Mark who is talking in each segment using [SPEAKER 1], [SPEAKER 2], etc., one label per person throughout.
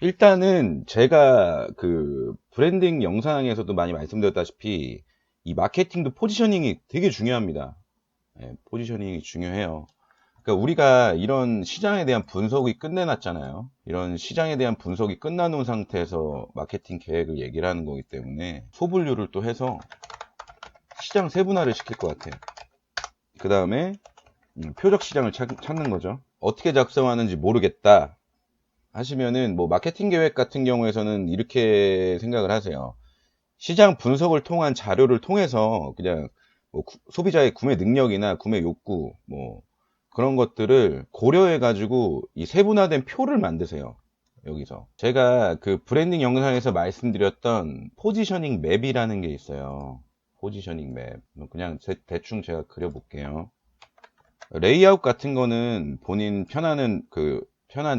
[SPEAKER 1] 일단은 제가 그 브랜딩 영상에서도 많이 말씀드렸다시피 이 마케팅도 포지셔닝이 되게 중요합니다. 예, 포지셔닝이 중요해요. 그러니까 우리가 이런 시장에 대한 분석이 끝내놨잖아요. 이런 시장에 대한 분석이 끝나놓은 상태에서 마케팅 계획을 얘기를 하는 거기 때문에 소분류를 또 해서 시장 세분화를 시킬 것 같아요. 그 다음에 표적 시장을 찾는 거죠. 어떻게 작성하는지 모르겠다 하시면은 뭐 마케팅 계획 같은 경우에서는 이렇게 생각을 하세요. 시장 분석을 통한 자료를 통해서 그냥 뭐 소비자의 구매 능력이나 구매 욕구 뭐 그런 것들을 고려해 가지고 이 세분화된 표를 만드세요. 여기서 제가 그 브랜딩 영상에서 말씀드렸던 포지셔닝 맵이라는 게 있어요. 포지셔닝 맵 그냥 대충 제가 그려볼게요. 레이아웃 같은 거는 본인 편한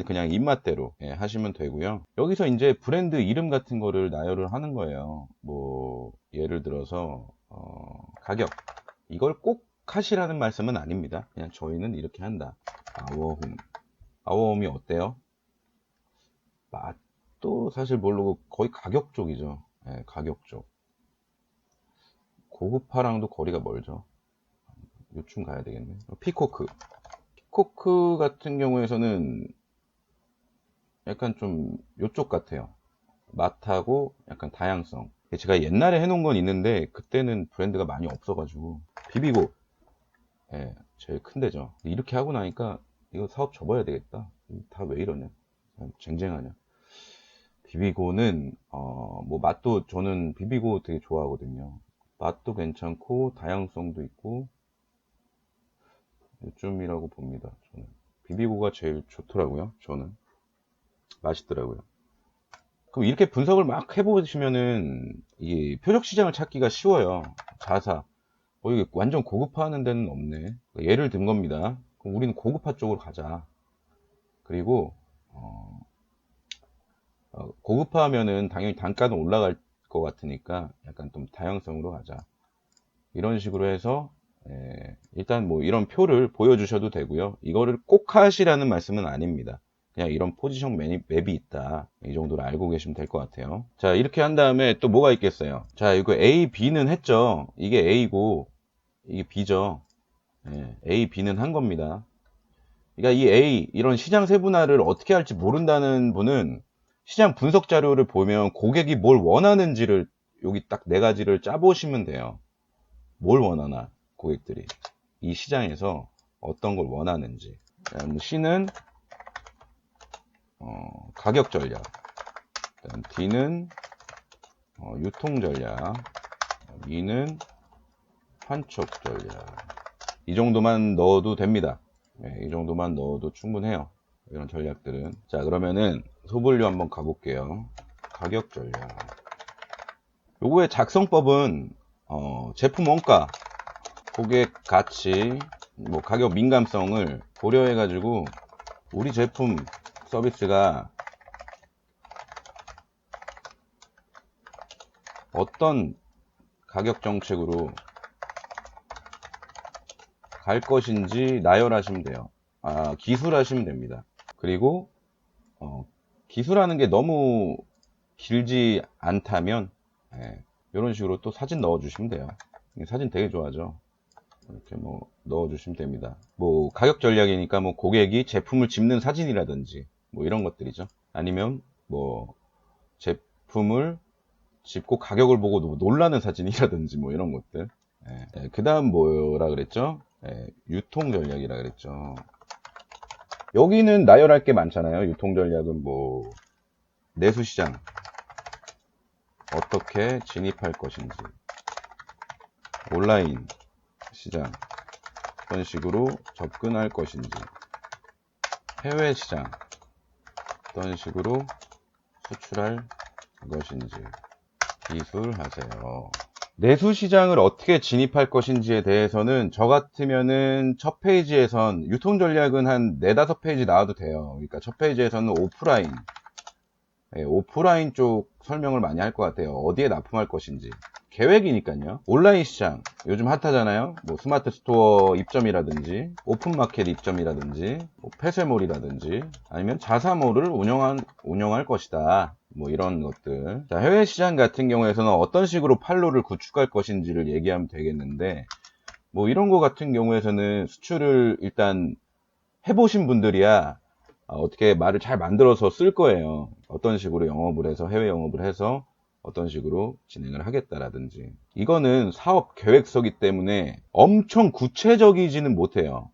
[SPEAKER 1] 그냥 입맛대로 하시면 되고요. 여기서 이제 브랜드 이름 같은 거를 나열을 하는 거예요. 뭐 예를 들어서 가격 이걸 꼭 하시라는 말씀은 아닙니다. 그냥 저희는 이렇게 한다. 아워홈 아워홈이 어때요? 맛도 사실 모르고 거의 가격 쪽이죠. 가격 쪽. 고급화랑도 거리가 멀죠. 요쯤 가야 되겠네. 피코크 피코크 같은 경우에서는 약간 좀 요쪽 같아요. 맛하고 약간 다양성. 제가 옛날에 해놓은 건 있는데 그때는 브랜드가 많이 없어가지고 비비고 제일 큰 데죠. 이렇게 하고 나니까 이거 사업 접어야 되겠다. 다 왜 이러냐. 쟁쟁하냐. 비비고는 뭐 맛도 저는 비비고 되게 좋아하거든요. 맛도 괜찮고 다양성도 있고 요즘이라고 봅니다. 저는 비비고가 제일 좋더라고요. 저는 맛있더라고요. 그럼 이렇게 분석을 막 해보시면은 이 표적 시장을 찾기가 쉬워요. 자사. 이게 완전 고급화하는 데는 없네. 예를 든 겁니다. 그럼 우리는 고급화 쪽으로 가자. 그리고 고급화하면은 당연히 단가는 올라갈 것 같으니까 약간 좀 다양성으로 가자. 이런 식으로 해서 일단 뭐 이런 표를 보여주셔도 되고요. 이거를 꼭 하시라는 말씀은 아닙니다. 그냥 이런 포지션 맵이 있다. 이 정도로 알고 계시면 될 것 같아요. 자, 이렇게 한 다음에 또 뭐가 있겠어요? 자, 이거 A, B는 했죠. 이게 A고, 이게 B죠. A, B는 한 겁니다. 그러니까 이 A, 이런 시장 세분화를 어떻게 할지 모른다는 분은 시장 분석 자료를 보면 고객이 뭘 원하는지를 여기 딱 네 가지를 짜보시면 돼요. 뭘 원하나, 고객들이. 이 시장에서 어떤 걸 원하는지. C는 가격 전략. D는 유통 전략. E는 판촉 전략. 이 정도만 넣어도 됩니다. 이 정도만 넣어도 충분해요. 이런 전략들은. 자, 그러면은 소분류 한번 가볼게요. 가격 전략. 요거의 작성법은 제품 원가, 고객 가치, 뭐 가격 민감성을 고려해 가지고 우리 제품 서비스가 어떤 가격 정책으로 갈 것인지 나열하시면 돼요. 기술하시면 됩니다. 그리고 기술하는 게 너무 길지 않다면 이런 식으로 또 사진 넣어주시면 돼요. 사진 되게 좋아하죠. 이렇게 뭐 넣어주시면 됩니다. 뭐 가격 전략이니까 뭐 고객이 제품을 집는 사진이라든지 뭐 이런 것들이죠. 아니면 뭐 제품을 집고 가격을 보고 놀라는 사진이라든지 뭐 이런 것들. 그 다음 뭐라 그랬죠? 유통 전략이라 그랬죠. 여기는 나열할 게 많잖아요. 유통 전략은 뭐 내수시장 어떻게 진입할 것인지, 온라인 시장 어떤 식으로 접근할 것인지, 해외 시장 어떤 식으로 수출할 것인지 기술하세요. 내수시장을 어떻게 진입할 것인지에 대해서는 저 같으면은 첫 페이지에선 유통 전략은 한 4, 5페이지 나와도 돼요. 그러니까 첫 페이지에서는 오프라인 쪽 설명을 많이 할 것 같아요. 어디에 납품할 것인지, 계획이니까요. 온라인 시장 요즘 핫하잖아요. 뭐 스마트 스토어 입점이라든지 오픈마켓 입점이라든지 뭐 폐쇄몰이라든지 아니면 자사몰을 운영할 것이다. 뭐 이런 것들. 자, 해외 시장 같은 경우에서는 어떤 식으로 판로를 구축할 것인지를 얘기하면 되겠는데, 뭐 이런 거 같은 경우에서는 수출을 일단 해보신 분들이야 어떻게 말을 잘 만들어서 쓸 거예요. 어떤 식으로 영업을 해서 해외 영업을 해서 어떤 식으로 진행을 하겠다라든지. 이거는 사업 계획서기 때문에 엄청 구체적이지는 못해요.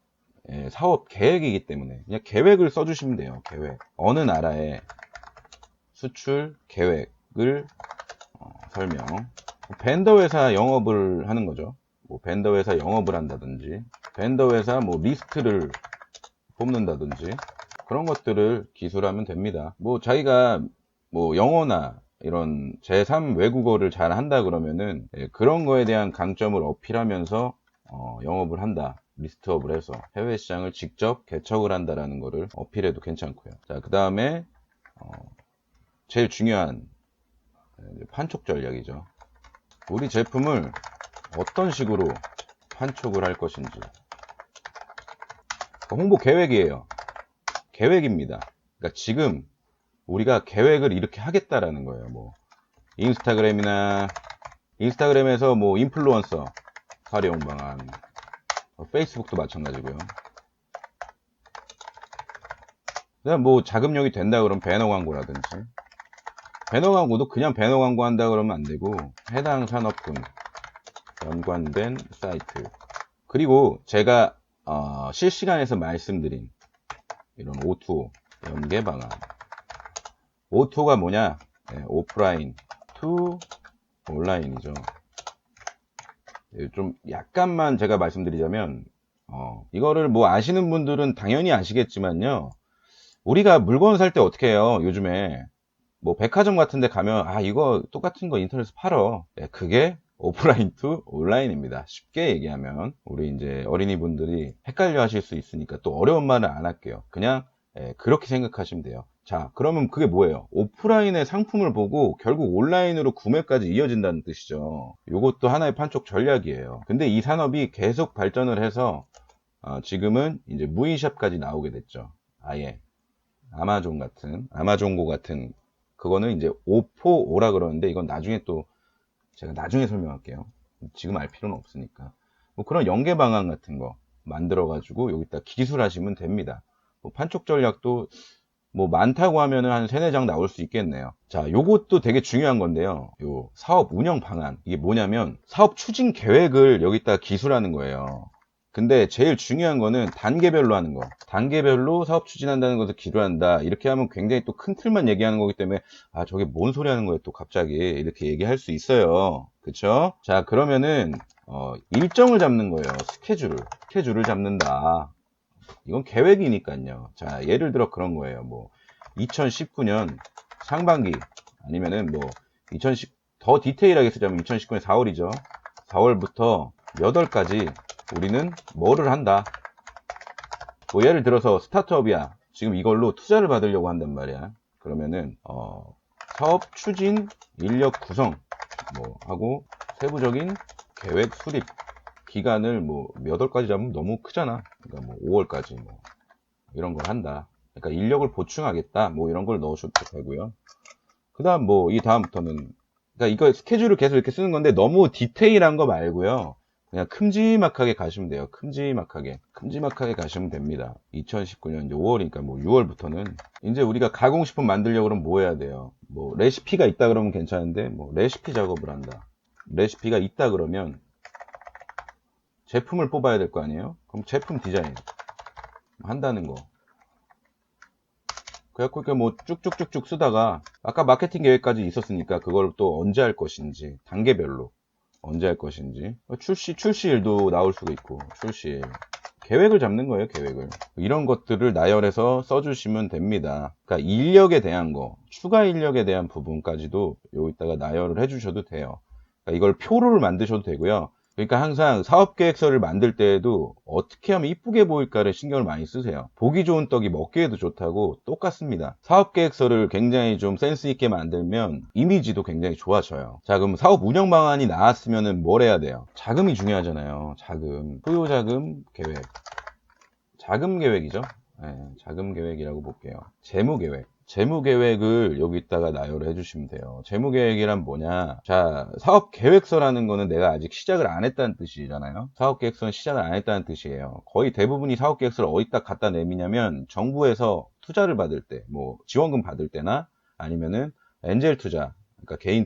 [SPEAKER 1] 예, 사업 계획이기 때문에 그냥 계획을 써주시면 돼요. 계획. 어느 나라의 수출 계획을 설명. 벤더 회사 영업을 하는 거죠. 뭐 벤더 회사 영업을 한다든지, 벤더 회사 뭐 리스트를 뽑는다든지 그런 것들을 기술하면 됩니다. 뭐 자기가 뭐 영어나 이런 제3 외국어를 잘 한다 그러면은 그런 거에 대한 강점을 어필하면서 영업을 한다. 리스트업을 해서 해외 시장을 직접 개척을 한다라는 거를 어필해도 괜찮고요. 자, 그 다음에 제일 중요한 판촉 전략이죠. 우리 제품을 어떤 식으로 판촉을 할 것인지. 홍보 계획이에요. 계획입니다. 그러니까 지금 우리가 계획을 이렇게 하겠다라는 거예요. 뭐 인스타그램에서 뭐 인플루언서 활용 방안, 페이스북도 마찬가지고요. 그냥 뭐 자금력이 된다 그러면 배너 광고라든지, 배너 광고도 그냥 배너 광고 한다 그러면 안 되고 해당 산업군 연관된 사이트, 그리고 제가 실시간에서 말씀드린 이런 O2O 연계 방안. O2O가 뭐냐? 네, 오프라인 투 온라인이죠. 좀 약간만 제가 말씀드리자면 이거를 뭐 아시는 분들은 당연히 아시겠지만요. 우리가 물건 살 때 어떻게 해요? 요즘에 뭐 백화점 같은 데 가면 이거 똑같은 거 인터넷에서 팔어. 네, 그게 오프라인 투 온라인입니다. 쉽게 얘기하면 우리 이제 어린이분들이 헷갈려 하실 수 있으니까 또 어려운 말은 안 할게요. 그냥 그렇게 생각하시면 돼요. 자, 그러면 그게 뭐예요? 오프라인의 상품을 보고 결국 온라인으로 구매까지 이어진다는 뜻이죠. 이것도 하나의 판촉 전략이에요. 근데 이 산업이 계속 발전을 해서 지금은 이제 무인샵까지 나오게 됐죠. 아예 아마존고 같은 그거는 이제 O4O라 그러는데 이건 나중에 또 제가 나중에 설명할게요. 지금 알 필요는 없으니까. 뭐 그런 연계 방안 같은 거 만들어 가지고 여기다 기술하시면 됩니다. 뭐 판촉 전략도 뭐 많다고 하면은 한 3-4장 나올 수 있겠네요. 자, 요것도 되게 중요한 건데요. 요 사업 운영 방안. 이게 뭐냐면 사업 추진 계획을 여기다 기술하는 거예요. 근데 제일 중요한 거는 단계별로 하는 거. 단계별로 사업 추진한다는 것을 기술한다. 이렇게 하면 굉장히 또 큰 틀만 얘기하는 거기 때문에 저게 뭔 소리 하는 거예요 또 갑자기 이렇게 얘기할 수 있어요. 그쵸? 자, 그러면은 일정을 잡는 거예요. 스케줄을 잡는다. 이건 계획이니까요. 자, 예를 들어 그런 거예요. 뭐 2019년 상반기 아니면은 뭐 더 디테일하게 쓰자면 2019년 4월이죠. 4월부터 몇 월까지 우리는 뭐를 한다. 뭐 예를 들어서 스타트업이야. 지금 이걸로 투자를 받으려고 한단 말이야. 그러면은 사업 추진, 인력 구성 뭐 하고 세부적인 계획 수립 기간을 뭐 몇 월까지 잡으면 너무 크잖아. 그러니까 뭐 5월까지 뭐 이런 걸 한다. 그러니까 인력을 보충하겠다. 뭐 이런 걸 넣으셔도 되고요. 그다음 뭐 이 다음부터는 그러니까 이거 스케줄을 계속 이렇게 쓰는 건데 너무 디테일한 거 말고요. 그냥 큼지막하게 가시면 돼요. 큼지막하게 가시면 됩니다. 2019년 5월이니까 뭐 6월부터는 이제 우리가 가공식품 만들려고 그러면 뭐 해야 돼요? 뭐 레시피가 있다 그러면 괜찮은데 뭐 레시피 작업을 한다. 레시피가 있다 그러면 제품을 뽑아야 될 거 아니에요? 그럼 제품 디자인 한다는 거. 그래갖고 이렇게 뭐 쭉쭉쭉쭉 쓰다가 아까 마케팅 계획까지 있었으니까 그걸 또 언제 할 것인지 단계별로 언제 할 것인지 출시일도 나올 수가 있고 출시일 계획을 잡는 거예요. 계획을 이런 것들을 나열해서 써주시면 됩니다. 그러니까 인력에 대한 거 추가 인력에 대한 부분까지도 여기다가 나열을 해주셔도 돼요. 그러니까 이걸 표를 만드셔도 되고요. 그러니까 항상 사업계획서를 만들 때에도 어떻게 하면 이쁘게 보일까를 신경을 많이 쓰세요. 보기 좋은 떡이 먹기에도 좋다고 똑같습니다. 사업계획서를 굉장히 좀 센스 있게 만들면 이미지도 굉장히 좋아져요. 자, 그럼 사업 운영 방안이 나왔으면 뭘 해야 돼요? 자금이 중요하잖아요. 자금, 소요자금 계획. 자금 계획이죠. 네, 자금 계획이라고 볼게요. 재무 계획. 재무 계획을 여기다가 나열을 해주시면 돼요. 재무 계획이란 뭐냐? 자, 사업 계획서라는 거는 내가 아직 시작을 안 했다는 뜻이잖아요. 사업 계획서는 시작을 안 했다는 뜻이에요. 거의 대부분이 사업 계획서를 어디다 갖다 내미냐면 정부에서 투자를 받을 때, 뭐 지원금 받을 때나 아니면은 엔젤 투자, 그러니까 개인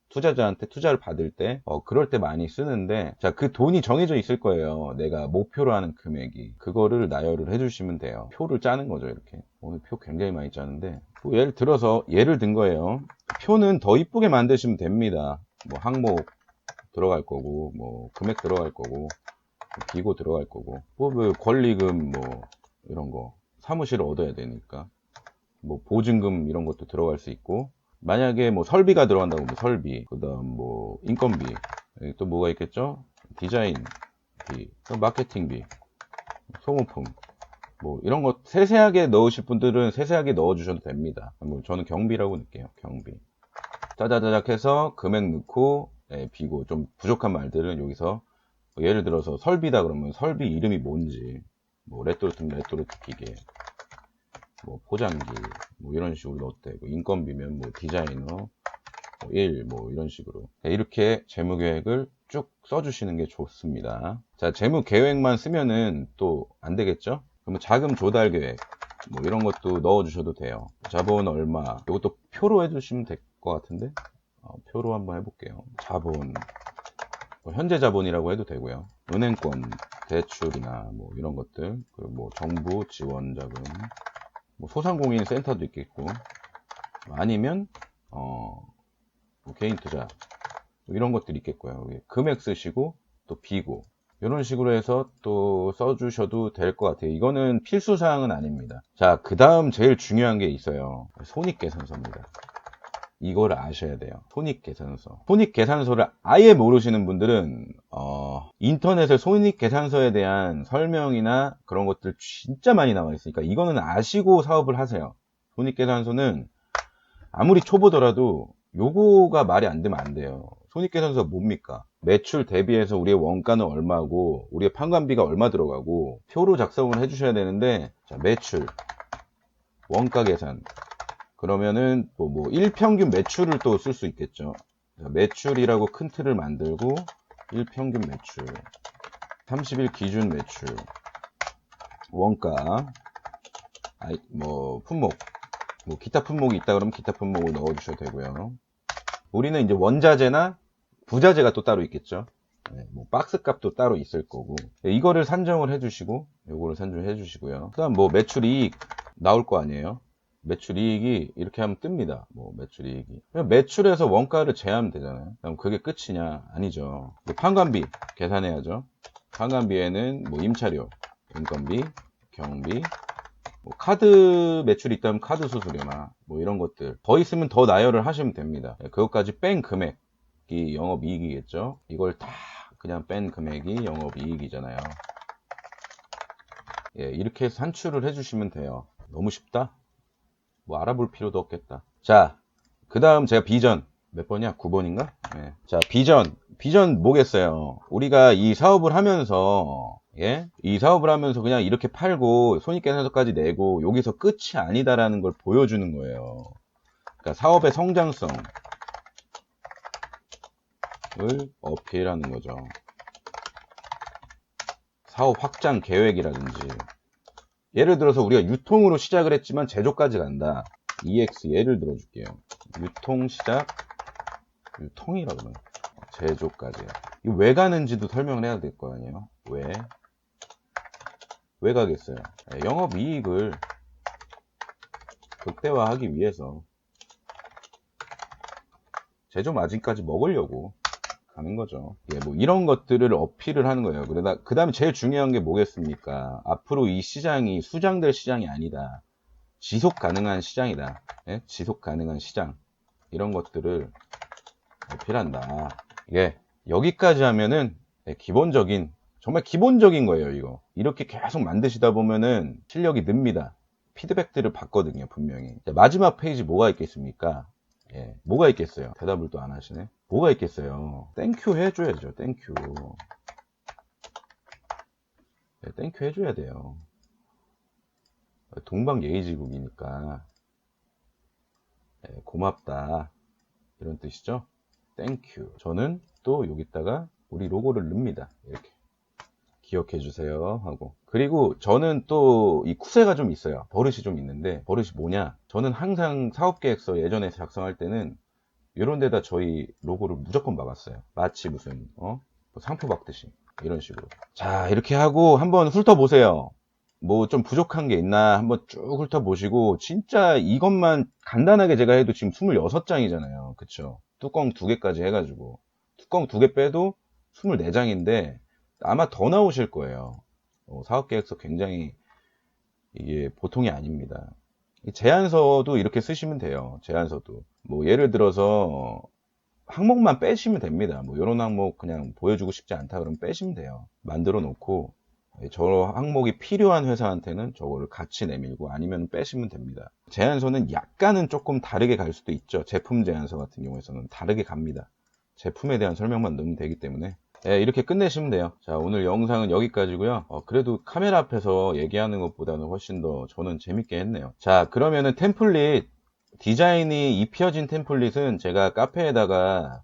[SPEAKER 1] 투자자한테 투자를 받을 때, 그럴 때 많이 쓰는데, 자, 그 돈이 정해져 있을 거예요. 내가 목표로 하는 금액이. 그거를 나열을 해주시면 돼요. 표를 짜는 거죠, 이렇게. 오늘 표 굉장히 많이 짜는데, 뭐 예를 들어서, 예를 든 거예요. 표는 더 이쁘게 만드시면 됩니다. 뭐 항목 들어갈 거고, 뭐 금액 들어갈 거고, 비고 들어갈 거고, 뭐 권리금 뭐 이런 거. 사무실을 얻어야 되니까. 뭐 보증금 이런 것도 들어갈 수 있고, 만약에 뭐 설비가 들어간다고 뭐 설비, 그 다음 뭐 인건비, 또 뭐가 있겠죠? 디자인비, 또 마케팅비, 소모품, 뭐 이런 거 세세하게 넣으실 분들은 세세하게 넣어주셔도 됩니다. 뭐 저는 경비라고 넣을게요. 경비. 짜자자작 해서 금액 넣고, 비고 좀 부족한 말들은 여기서 뭐 예를 들어서 설비다 그러면 설비 이름이 뭔지, 뭐 레토르트 기계, 뭐 포장기, 뭐 이런 식으로 넣었대고, 인건비면 뭐 디자이너, 뭐 일, 뭐 이런 식으로. 이렇게 재무 계획을 쭉 써주시는 게 좋습니다. 자, 재무 계획만 쓰면은 또 안 되겠죠? 그러면 자금 조달 계획, 뭐 이런 것도 넣어주셔도 돼요. 자본 얼마, 이것도 표로 해주시면 될 것 같은데, 표로 한번 해볼게요. 자본, 뭐 현재 자본이라고 해도 되고요. 은행권, 대출이나 뭐 이런 것들, 그리고 뭐 정부 지원 자금, 뭐 소상공인 센터도 있겠고, 아니면 뭐 개인 투자 뭐 이런 것들이 있겠고요. 금액 쓰시고 또 비고 이런 식으로 해서 또 써주셔도 될 것 같아요. 이거는 필수 사항은 아닙니다. 자, 그 다음 제일 중요한 게 있어요. 손익계산서입니다. 이걸 아셔야 돼요. 손익계산서. 손익계산서를 아예 모르시는 분들은 인터넷에 손익계산서에 대한 설명이나 그런 것들 진짜 많이 나와 있으니까 이거는 아시고 사업을 하세요. 손익계산서는 아무리 초보더라도 요거가 말이 안 되면 안 돼요. 손익계산서 뭡니까? 매출 대비해서 우리의 원가는 얼마고 우리의 판관비가 얼마 들어가고 표로 작성을 해주셔야 되는데, 자, 매출, 원가 계산, 그러면은 뭐 일평균 매출을 또 쓸 수 있겠죠. 매출이라고 큰 틀을 만들고 일평균 매출, 30일 기준 매출, 원가, 뭐 품목, 뭐 기타 품목이 있다 그러면 기타 품목을 넣어주셔도 되고요. 우리는 이제 원자재나 부자재가 또 따로 있겠죠. 뭐 박스 값도 따로 있을 거고, 이거를 산정을 해주시고, 요거를 산정해 주시고요. 그다음 뭐 매출이익 나올 거 아니에요. 매출이익이 이렇게 하면 뜹니다. 뭐 매출이익이. 그냥 매출에서 원가를 제하면 되잖아요. 그럼 그게 끝이냐? 아니죠. 판관비 계산해야죠. 판관비에는 뭐 임차료, 인건비, 경비, 뭐 카드 매출이 있다면 카드 수수료나 뭐 이런 것들 더 있으면 더 나열을 하시면 됩니다. 그것까지 뺀 금액이 영업이익이겠죠. 이걸 다 그냥 뺀 금액이 영업이익이잖아요. 이렇게 해서 산출을 해주시면 돼요. 너무 쉽다? 뭐 알아볼 필요도 없겠다. 자, 그 다음 제가 비전 몇 번이야? 9번인가? 자, 비전 뭐겠어요? 우리가 이 사업을 하면서 이 사업을 하면서 그냥 이렇게 팔고 손익계산서까지 내고 여기서 끝이 아니다라는 걸 보여주는 거예요. 그러니까 사업의 성장성을 어필하는 거죠. 사업 확장 계획이라든지, 예를 들어서 우리가 유통으로 시작을 했지만 제조까지 간다. EX 예를 들어줄게요. 유통 시작, 유통이라고 그러면 제조까지. 이거 왜 가는지도 설명을 해야 될 거 아니에요. 왜 가겠어요? 영업이익을 극대화하기 위해서 제조 마진까지 먹으려고 가는 거죠. 뭐 이런 것들을 어필을 하는 거예요. 그 다음에 제일 중요한 게 뭐겠습니까? 앞으로 이 시장이 수장될 시장이 아니다. 지속 가능한 시장이다. 지속 가능한 시장. 이런 것들을 어필한다. 여기까지 하면은 네, 기본적인, 정말 기본적인 거예요, 이거. 이렇게 계속 만드시다 보면은 실력이 늡니다. 피드백들을 받거든요, 분명히. 자, 마지막 페이지 뭐가 있겠습니까? 예, 뭐가 있겠어요? 대답을 또 안 하시네. 뭐가 있겠어요? 땡큐 해줘야죠, 땡큐. 네, 땡큐 해줘야 돼요. 동방예의지국이니까. 네, 고맙다. 이런 뜻이죠? 땡큐. 저는 또 여기다가 우리 로고를 넣습니다. 이렇게. 기억해 주세요 하고. 그리고 저는 또 이 쿠세가 좀 있어요. 버릇이 좀 있는데, 버릇이 뭐냐? 저는 항상 사업계획서 예전에 작성할 때는 이런 데다 저희 로고를 무조건 박았어요. 마치 무슨 뭐 상표 박듯이 이런 식으로. 자, 이렇게 하고 한번 훑어보세요. 뭐 좀 부족한 게 있나 한번 쭉 훑어보시고, 진짜 이것만 간단하게 제가 해도 지금 26장이잖아요. 그쵸? 뚜껑 2개까지 해가지고. 뚜껑 2개 빼도 24장인데 아마 더 나오실 거예요. 사업계획서 굉장히 이게 보통이 아닙니다. 제안서도 이렇게 쓰시면 돼요. 제안서도. 뭐 예를 들어서 항목만 빼시면 됩니다. 뭐 이런 항목 그냥 보여주고 싶지 않다 그러면 빼시면 돼요. 만들어 놓고 저 항목이 필요한 회사한테는 저거를 같이 내밀고 아니면 빼시면 됩니다. 제안서는 약간은 조금 다르게 갈 수도 있죠. 제품 제안서 같은 경우에서는 다르게 갑니다. 제품에 대한 설명만 넣으면 되기 때문에. 예, 이렇게 끝내시면 돼요. 자, 오늘 영상은 여기까지고요. 그래도 카메라 앞에서 얘기하는 것보다는 훨씬 더 저는 재밌게 했네요. 자, 그러면은 템플릿, 디자인이 입혀진 템플릿은 제가 카페에다가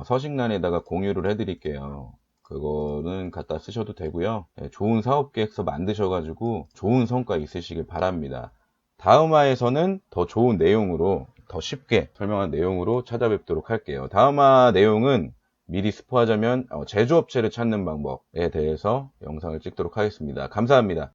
[SPEAKER 1] 서식란에다가 공유를 해드릴게요. 그거는 갖다 쓰셔도 되고요. 예, 좋은 사업계획서 만드셔가지고 좋은 성과 있으시길 바랍니다. 다음화에서는 더 좋은 내용으로, 더 쉽게 설명한 내용으로 찾아뵙도록 할게요. 다음화 내용은 미리 스포하자면 제조업체를 찾는 방법에 대해서 영상을 찍도록 하겠습니다. 감사합니다.